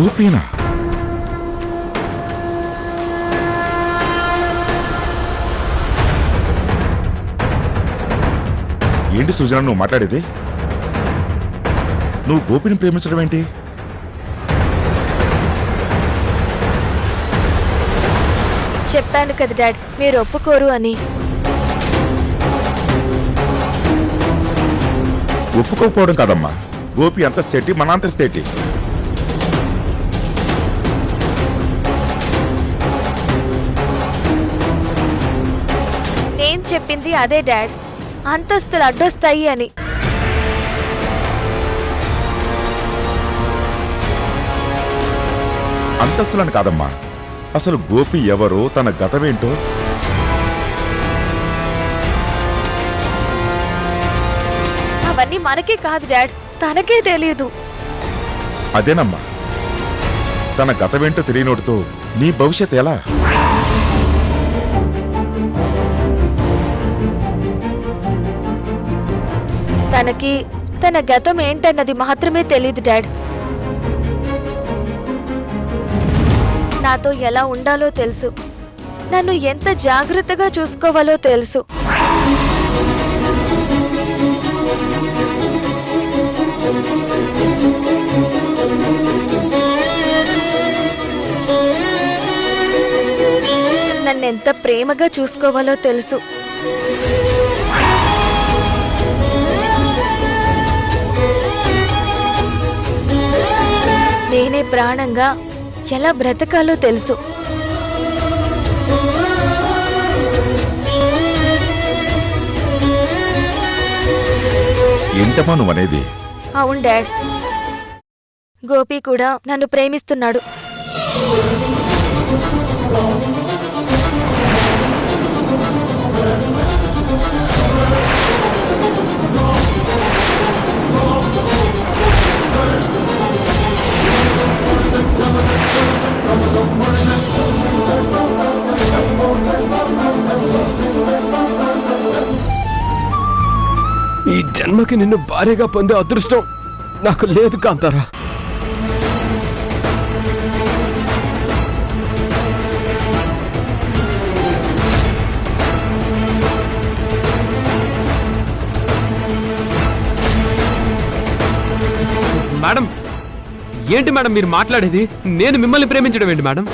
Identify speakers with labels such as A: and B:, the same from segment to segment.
A: గోపీనా? ఏంటి సృజన నువ్వు మాట్లాడేది? నువ్వు గోపిని ప్రేమించడం ఏంటి?
B: చెప్పాను కదా డాడ్, మీరు ఒప్పుకోరు అని.
A: ఒప్పుకోకపోవడం కాదమ్మా, గోపి అంతస్తేటి మన అంతస్తేటి.
B: నేను చెప్పింది అదే డాడ్, అంతస్తులు అడ్డొస్తాయి అని.
A: అంతస్తులని కాదమ్మా, అసలు గోపి ఎవరో, తన గతమేంటో.
B: అవన్నీ మనకే కాదు డాడ్, తనకే తెలియదు.
A: అదేనమ్మా, తన గతమేంటో తెలియనోడితో నీ భవిష్యత్ ఎలా?
B: తనకి తన గతం ఏంటన్నది మాత్రమే తెలియదు డాడ్. నాతో ఎలా ఉండాలో తెలుసు, నన్ను ఎంత జాగ్రత్తగా చూసుకోవాలో తెలుసు. నన్నెంత ప్రేమగా చూసుకోవాలో తెలుసు. నేనే ప్రాణంగా ఎలా బ్రతకాలో తెలుసు.
A: ఏంటమ్మా నువ్వనేది?
B: అవును డాడ్, గోపి కూడా నన్ను ప్రేమిస్తున్నాడు.
C: ఈ జన్మకి నిన్ను భార్యగా పొందే అదృష్టం నాకు లేదు కాంతారా. మేడం, ఏంటి మేడం మీరు మాట్లాడేది? నేను మిమ్మల్ని ప్రేమించడం ఏంటి మేడం?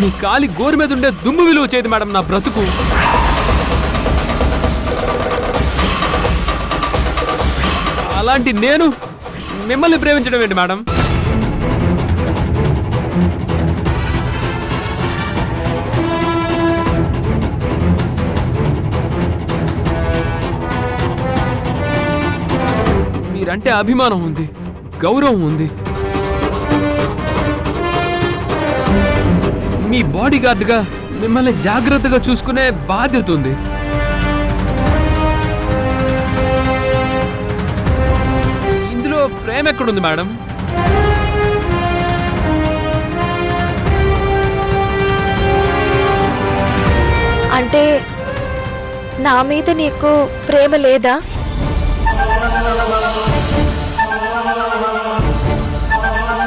C: నీ కాలి గోరు మీద ఉండే దుమ్ము విలువ చేయదు మేడం నా బ్రతుకు. అలాంటి నేను మిమ్మల్ని ప్రేమించడం ఏంటి మేడం? మీరంటే అభిమానం ఉంది, గౌరవం ఉంది. మీ బాడీ గార్డ్గా మిమ్మల్ని జాగ్రత్తగా చూసుకునే బాధ్యత ఉంది. ఇందులో ప్రేమ ఎక్కడుంది మేడం?
B: అంటే నా మీద నీకు ప్రేమ లేదా?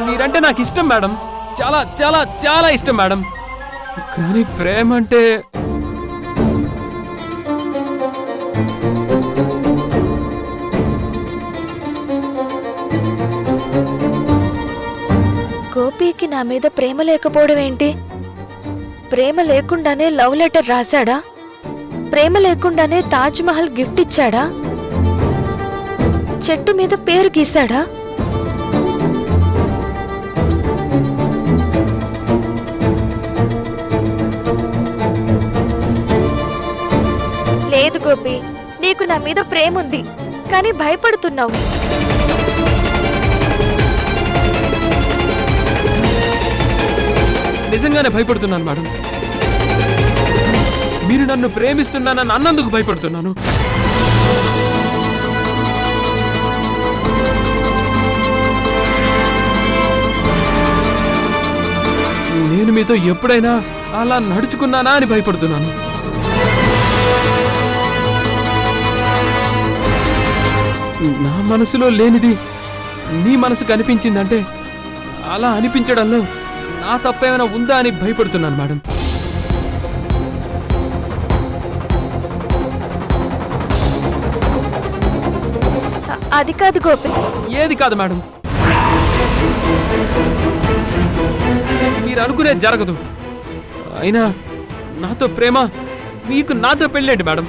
C: మీరంటే నాకు ఇష్టం మేడం, చాలా చాలా చాలా ఇష్టం మేడం. కానీ ప్రేమ అంటే
B: గోపికి నా మీద ప్రేమ లేకపోవడం ఏంటి? ప్రేమ లేకుండానే లవ్ లెటర్ రాశాడా? ప్రేమ లేకుండానే తాజ్ మహల్ గిఫ్ట్ ఇచ్చాడా? చెట్టు మీద పేరు గీశాడా? లేదు గోపి, నీకు నా మీద ప్రేమ ఉంది, కానీ భయపడుతున్నావు.
C: నిజంగానే భయపడుతున్నాను మేడం. మీరు నన్ను ప్రేమిస్తున్నానని అన్నందుకు భయపడుతున్నాను. నేను మీతో ఎప్పుడైనా అలా నడుచుకున్నానా అని భయపడుతున్నాను. నా మనసులో లేనిది నీ మనసు కనిపించిందంటే అలా అనిపించడంలో నా తప్పేమైనా ఉందా అని భయపడుతున్నాను మేడం.
B: అది కాదు గోపి.
C: ఏది కాదు మేడం, మీరు అనుకునేది జరగదు. అయినా నాతో ప్రేమ, మీకు నాతో పెళ్ళేంటి మేడం?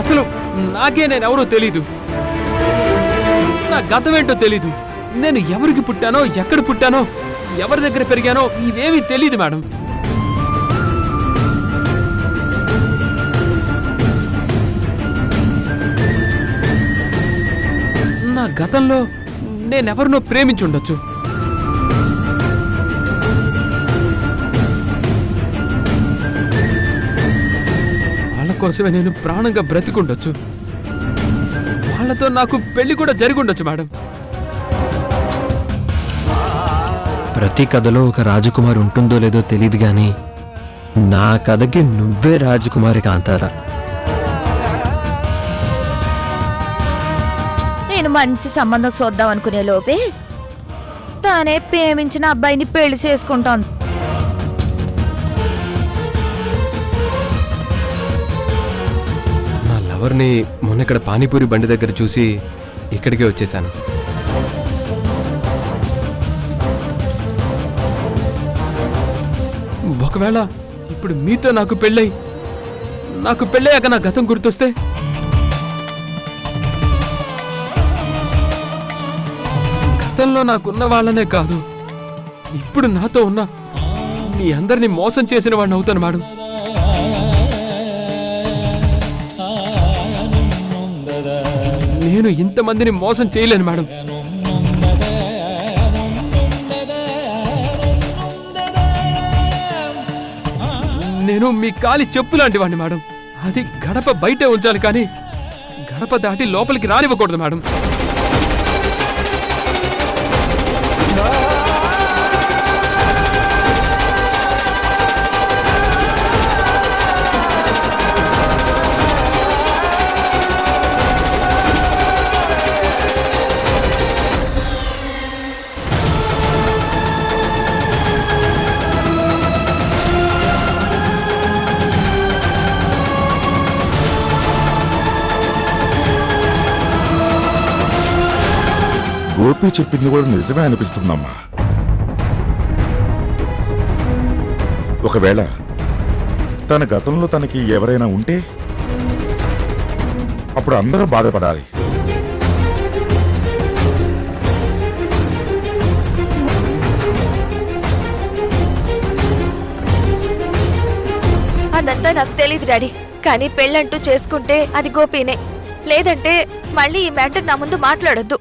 C: అసలు నాకే నేనెవరో తెలీదు. నా గతం ఏంటో తెలీదు. నేను ఎవరికి పుట్టానో, ఎక్కడ పుట్టానో, ఎవరి దగ్గర పెరిగానో ఇవేమీ తెలీదు మేడం. నా గతంలో నేనెవరినో ప్రేమించుండొచ్చు. వాళ్ళ కోసమే నేను ప్రాణంగా బ్రతికుండొచ్చు. వాళ్ళతో నాకు పెళ్లి కూడా జరిగుండొచ్చు మేడం.
D: ప్రతి కథలో ఒక రాజకుమారి ఉంటుందో లేదో తెలియదు కానీ నా కథకి నువ్వే రాజకుమారి కాంతారా.
E: నేను మంచి సంబంధం చూద్దాం అనుకునే లోపే తానే ప్రేమించిన అబ్బాయిని పెళ్లి చేసుకుంటాను.
C: నా లవర్ని మొన్న ఇక్కడ పానీపూరి బండి దగ్గర చూసి ఇక్కడికే వచ్చేసాను. ఒకవేళ ఇప్పుడు మీతో నాకు పెళ్ళయ్యాక నా గతం గుర్తొస్తే గతంలో నాకున్న వాళ్ళనే కాదు, ఇప్పుడు నాతో ఉన్న మీ అందరినీ మోసం చేసిన వాడిని అవుతాను మేడం. నేను ఇంతమందిని మోసం చేయలేను మేడం. నేను మీ కాలి చెప్పు లాంటి వాడిని మేడం. అది గడప బయటే ఉంచాలి కానీ గడప దాటి లోపలికి రానివ్వకూడదు మేడం.
A: గోపి చెప్పింది కూడా నిజమే అనిపిస్తుందమ్మా. ఒకవేళ తన గతంలో తనకి ఎవరైనా ఉంటే అప్పుడు అందరూ బాధపడాలి.
B: అదంతా నాకు తెలీదు డాడీ. కానీ పెళ్ళంటూ చేసుకుంటే అది గోపీనే. లేదంటే మళ్ళీ ఈ మ్యాటర్ నా ముందు మాట్లాడొద్దు.